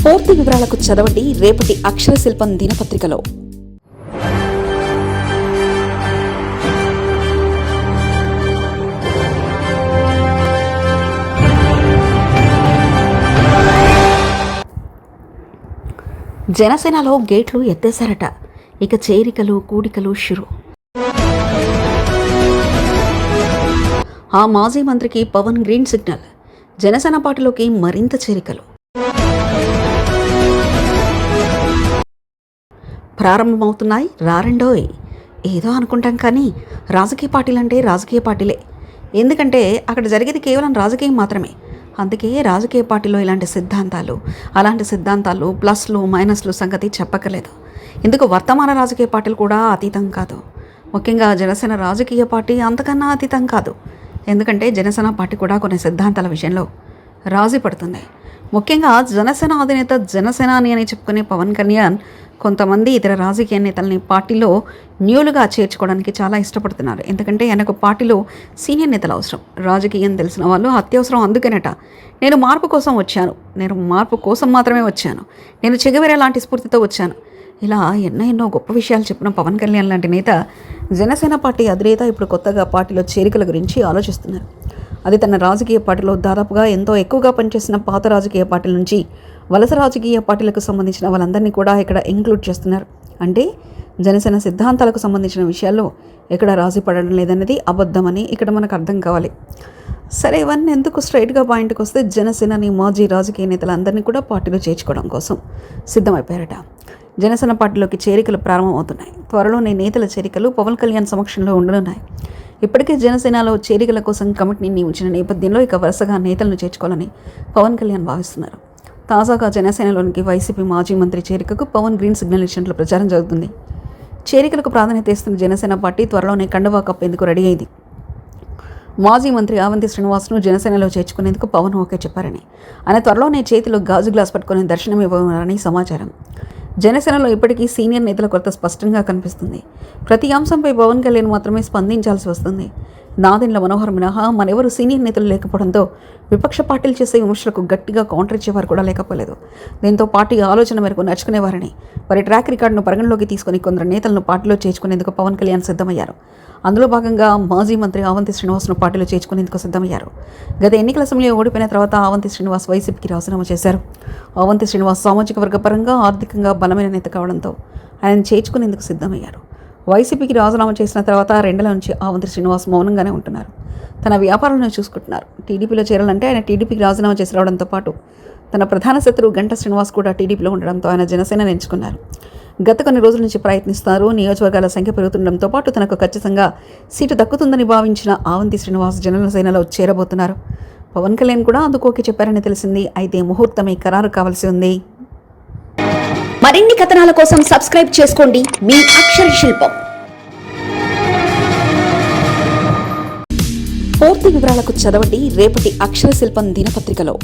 పూర్తి వివరాలకు చదవండి రేపటి అక్షర శిల్పం దినపత్రికలో. జనసేనలో గేట్లు ఎత్తేశారట. ఇక చేరికలు కూడికలు షురు. ఆ మాజీ మంత్రికి పవన్ గ్రీన్ సిగ్నల్. జనసేన పార్టీలోకి మరింత చేరికలు ప్రారంభమవుతున్నాయి. రారండోయ్. ఏదో అనుకుంటాం కానీ రాజకీయ పార్టీలంటే రాజకీయ పార్టీలే. ఎందుకంటే అక్కడ జరిగేది కేవలం రాజకీయం మాత్రమే. అందుకే రాజకీయ పార్టీలో అలాంటి సిద్ధాంతాలు ప్లస్లు మైనస్లు సంగతి చెప్పక్కర్లేదు. ఇందుకు వర్తమాన రాజకీయ పార్టీలు కూడా అతీతం కాదు. ముఖ్యంగా జనసేన రాజకీయ పార్టీ అంతకన్నా అతీతం కాదు. ఎందుకంటే జనసేన పార్టీ కూడా కొన్ని సిద్ధాంతాల విషయంలో రాజీ పడుతుంది. ముఖ్యంగా జనసేన అధినేత జనసేనాని అని చెప్పుకునే పవన్ కళ్యాణ్ కొంతమంది ఇతర రాజకీయ నేతల్ని పార్టీలో న్యూలుగా చేర్చుకోవడానికి చాలా ఇష్టపడుతున్నారు. ఎందుకంటే ఆయనకు పార్టీలో సీనియర్ నేతలు అవసరం, రాజకీయం తెలిసిన వాళ్ళు అత్యవసరం. అందుకనట నేను మార్పు కోసం మాత్రమే వచ్చాను, నేను చెగవేరే లాంటి స్ఫూర్తితో వచ్చాను. ఇలా ఎన్నో గొప్ప విషయాలు చెప్పిన పవన్ కళ్యాణ్ లాంటి నేత జనసేన పార్టీ అధినేత ఇప్పుడు కొత్తగా పార్టీలో చేరికల గురించి ఆలోచిస్తున్నారు. అది తన రాజకీయ పార్టీలో దాదాపుగా ఎంతో ఎక్కువగా పనిచేసిన పాత రాజకీయ పార్టీల నుంచి వలస రాజకీయ పార్టీలకు సంబంధించిన వాళ్ళందరినీ కూడా ఇక్కడ ఇంక్లూడ్ చేస్తున్నారు. అంటే జనసేన సిద్ధాంతాలకు సంబంధించిన విషయాల్లో ఎక్కడ రాజీ పడడం లేదన్నది అబద్ధమని ఇక్కడ మనకు అర్థం కావాలి. సరే, ఇవన్నీ ఎందుకు స్ట్రైట్గా పాయింట్కి వస్తే జనసేనని మాజీ రాజకీయ నేతలందరినీ కూడా పార్టీలో చేర్చుకోవడం కోసం సిద్ధమైపోయారట. జనసేన పార్టీలోకి చేరికలు ప్రారంభమవుతున్నాయి. త్వరలోనే నేతల చేరికలు పవన్ కళ్యాణ్ సమక్షంలో ఉండనున్నాయి. ఇప్పటికే జనసేనలో చేరికల కోసం కమిటీని నియమించిన నేపథ్యంలో ఇక వరుసగా నేతలను చేర్చుకోవాలని పవన్ కళ్యాణ్ భావిస్తున్నారు. తాజాగా జనసేనలోనికి వైసీపీ మాజీ మంత్రి చేరికకు పవన్ గ్రీన్ సిగ్నల్ ఇచ్చినట్లు ప్రచారం జరుగుతుంది. చేరికలకు ప్రాధాన్యత ఇస్తున్న జనసేన పార్టీ త్వరలోనే కండువా కప్పేందుకు రెడీ అయింది. మాజీ మంత్రి అవంతి శ్రీనివాస్ను జనసేనలో చేర్చుకునేందుకు పవన్ ఓకే చెప్పారని, ఆయన త్వరలోనే చేతిలో గాజు గ్లాస్ పట్టుకుని దర్శనం ఇవ్వనున్నారని సమాచారం. జనసేనలో ఇప్పటికీ సీనియర్ నేతల కొరత స్పష్టంగా కనిపిస్తుంది. ప్రతి అంశంపై పవన్ కళ్యాణ్ మాత్రమే స్పందించాల్సి వస్తుంది. నాదెండ్ల మనోహర్ మినహా మనెవరు సీనియర్ నేతలు లేకపోవడంతో విపక్ష పార్టీలు చేసే విమర్శలకు గట్టిగా కౌంటర్ ఇచ్చేవారు కూడా లేకపోలేదు. దీంతో పార్టీ ఆలోచన మేరకు నడుచుకునేవారని, వారి ట్రాక్ రికార్డును పరిగణలోకి తీసుకుని కొందరు నేతలను పార్టీలో చేర్చుకునేందుకు పవన్ కళ్యాణ్ సిద్ధమయ్యారు. అందులో భాగంగా మాజీ మంత్రి అవంతి శ్రీనివాస్ను పార్టీలో చేర్చుకునేందుకు సిద్ధమయ్యారు. గత ఎన్నికల సమయంలో ఓడిపోయిన తర్వాత అవంతి శ్రీనివాస్ వైసీపీకి రాజీనామా చేశారు. అవంతి శ్రీనివాస్ సామాజిక వర్గ పరంగా ఆర్థికంగా బలమైన నేత కావడంతో ఆయన చేర్చుకునేందుకు సిద్ధమయ్యారు. వైసీపీకి రాజీనామా చేసిన తర్వాత 2 నెలల నుంచి అవంతి శ్రీనివాస్ మౌనంగానే ఉంటున్నారు. తన వ్యాపారాలను చూసుకుంటున్నారు. టీడీపీలో చేరాలంటే ఆయన టీడీపీకి రాజీనామా చేసి రావడంతో పాటు తన ప్రధాన శత్రువు గంటా శ్రీనివాస్ కూడా టీడీపీలో ఉండడంతో ఆయన జనసేనను ఎంచుకున్నారు. గత కొన్ని రోజుల నుంచి ప్రయత్నిస్తారు. నియోజకవర్గాల సంఖ్య పెరుగుతుండడంతో పాటు తనకు ఖచ్చితంగా సీటు దక్కుతుందని భావించిన అవంతి శ్రీనివాస్ జనసేనలో చేరబోతున్నారు. పవన్ కళ్యాణ్ కూడా అందుకు ఓకే చెప్పారని తెలిసింది. అయితే ముహూర్తమే ఖరారు కావాల్సి ఉంది. మరిన్ని కథనాల కోసం సబ్స్క్రైబ్ చేసుకోండి మీ అక్షర శిల్పం. పూర్తి వివరాలకు చదవండి రేపటి అక్షర శిల్పం దినపత్రికలో.